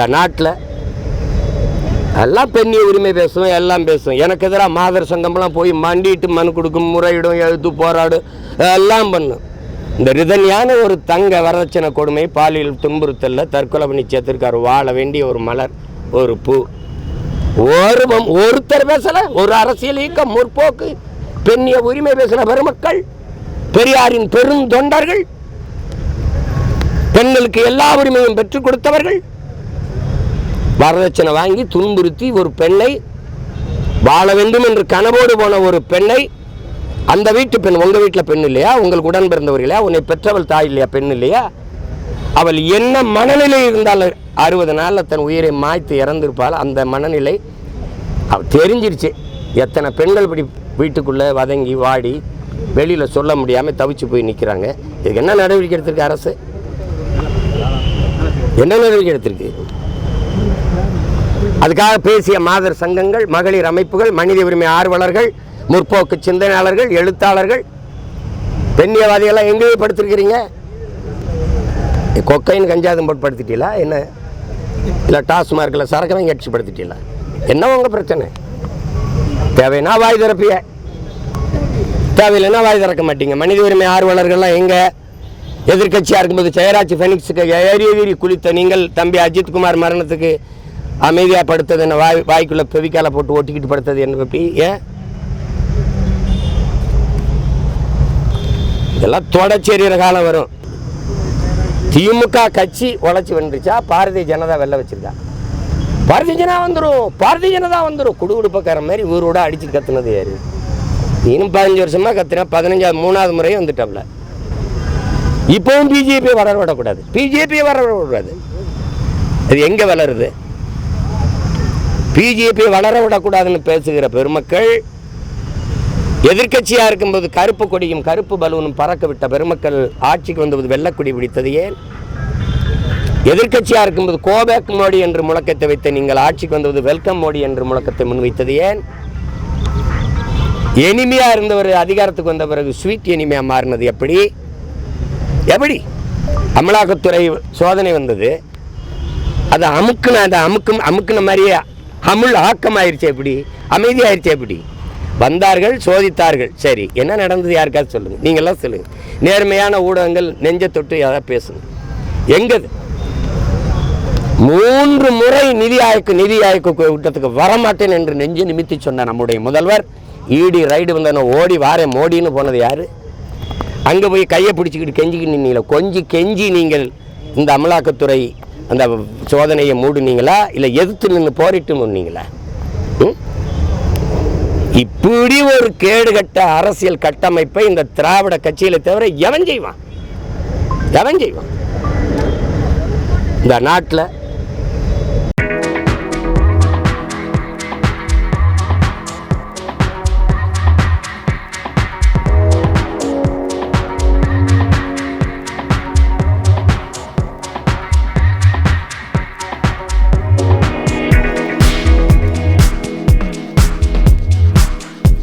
இந்த நாட்டில் எல்லாம் பெண்ணிய உரிமை பேசும், எல்லாம் பேசும். எனக்கு எதிராக மாதர் சங்கம்லாம் போய் மண்டிட்டு மனு கொடுக்கும், முறையிடும், எழுத்து போராடும், எல்லாம் பண்ணும். இந்த ரிதன்யான ஒரு தங்க வரதட்சணை கொடுமை, பாலியல் துன்புறுத்தல்ல தற்கொலை பண்ணி சேர்த்திருக்காரு. வாழ வேண்டிய ஒரு மலர், ஒரு பூ. ஒருத்தர் பேசல. ஒரு அரசியல் இயக்கம், முற்போக்கு, பெண்ணிய உரிமை பேசுகிற பெருமக்கள், பெரியாரின் பெருந்தொண்டர்கள், பெண்களுக்கு எல்லா உரிமையும் பெற்றுக் கொடுத்தவர்கள், வரதட்சணை வாங்கி துன்புறுத்தி ஒரு பெண்ணை, வாழ வேண்டும் என்று கனவோடு போன ஒரு பெண்ணை, அந்த வீட்டு பெண், உங்க வீட்டில் பெண் இல்லையா, உங்களுக்கு உடன் பிறந்தவர் இல்லையா, உன்னை பெற்றவள் தாய் இல்லையா, பெண் இல்லையா, அவள் என்ன மனநிலை இருந்தாலும் 60 நாளில் தன் உயிரை மாய்த்து இறந்திருப்பாள். அந்த மனநிலை அவள் தெரிஞ்சிருச்சு. எத்தனை பெண்கள் இப்படி வீட்டுக்குள்ளே வதங்கி வாடி வெளியில் சொல்ல முடியாமல் தவிச்சு போய் நிற்கிறாங்க. இதுக்கு என்ன நடவடிக்கை எடுத்திருக்கு அரசு? என்ன நடவடிக்கை எடுத்திருக்கு? அதுக்காக பேசிய மாதர் சங்கங்கள், மகளிர் அமைப்புகள், மனித உரிமை ஆர்வலர்கள், முற்போக்கு சிந்தனையாளர்கள், எழுத்தாளர்கள், பெண்ணியவாதிகள்லாம் எங்கேயே படுத்திருக்கிறீங்க? கொக்கைன் கஞ்சாதம் போட்டு படுத்திட்டீங்களா என்ன? இல்லை டாஸ்மார்க்கில் சரக்கு வாங்கி அடிச்சு படுத்திட்டீங்களா என்ன? உங்கள் பிரச்சனை. தேவைன்னா வாய் திறப்பிய, தேவையில்லைன்னா வாய் திறக்க மாட்டீங்க. மனித உரிமை ஆர்வலர்கள்லாம் எங்கே? எதிர்கட்சியாக இருக்கும்போது ஜெயராஜ் ஃபெனிக்ஸுக்கு ஏறி குளித்த நீங்கள் தம்பி அஜித்குமார் மரணத்துக்கு அமைதியாக படுத்தது என்ன? வாய்க்குள்ளே பெவிக்கால போட்டு ஒட்டிக்கிட்டு படுத்தது என்ன? எப்படி? ஏன் இதெல்லாம் தொடச்சேரிகிற காலம் வரும். திமுக கட்சி உழைச்சி வந்துருச்சா? பாரதிய ஜனதா வெள்ள வச்சிருக்கா? பாரதிய ஜனதா வந்துடும், பாரதிய ஜனதா வந்துடும். குடுகுடுப்பக்கார மாதிரி ஊரோட அடிச்சுட்டு கத்துனது யாரு? இன்னும் 15 வருஷமா கத்துனா 15வது 3வது முறையும் வந்துட்டாப்ல. இப்பவும் பிஜேபி வளர விடக்கூடாது, பிஜேபி வளர விடக்கூடாது. அது எங்க வளருது? பிஜேபி வளர விடக்கூடாதுன்னு பேசுகிற பெருமக்கள், எதிர்கட்சியாக இருக்கும்போது கருப்பு கொடியும் கருப்பு பலூனும் பறக்க விட்ட பெருமக்கள் ஆட்சிக்கு வந்தபோது வெள்ளக்கொடி பிடித்தது ஏன்? எதிர்கட்சியாக இருக்கும்போது கோபேக் மோடி என்று முழக்கத்தை வைத்த நீங்கள் ஆட்சிக்கு வந்தபோது வெல்கம் மோடி என்று முழக்கத்தை முன்வைத்தது ஏன்? எனிமையா இருந்தவர் அதிகாரத்துக்கு வந்த பிறகு ஸ்வீட் எனிமையா மாறினது எப்படி? எப்படி அமலாக்கத்துறை சோதனை வந்தது, அது அமுக்குன மாதிரியே அமுல் ஆக்கமாயிருச்சு. எப்படி அமைதியாயிருச்சு? எப்படி வந்தார்கள், சோதித்தார்கள். சரி, என்ன நடந்தது? யாருக்காவது சொல்லுங்க, நீங்களாம் சொல்லுங்க. நேர்மையான ஊடகங்கள் நெஞ்ச தொட்டு யாராவது பேசுங்க. எங்கது 3 முறை நிதி ஆயோக கூட்டத்துக்கு வரமாட்டேன் என்று நெஞ்சு நிமித்தி சொன்ன நம்முடைய முதல்வர் ஈடி ரைடு வந்தன ஓடி வாரேன் மோடின்னு போனது யாரு? அங்கே போய் கையை பிடிச்சிக்கிட்டு கெஞ்சிக்கிட்டு நின்னீங்களா? கெஞ்சி நீங்கள் இந்த அமலாக்கத்துறை அந்த சோதனையை மூடுனீங்களா, இல்லை எதிர்த்து நின்று போரிட்டு முன்னீங்களா? இப்படி ஒரு கேடுகட்ட அரசியல் கட்டமைப்பை இந்த திராவிட கட்சியில தவிர எவன் செய்வான்? இந்த நாட்டில்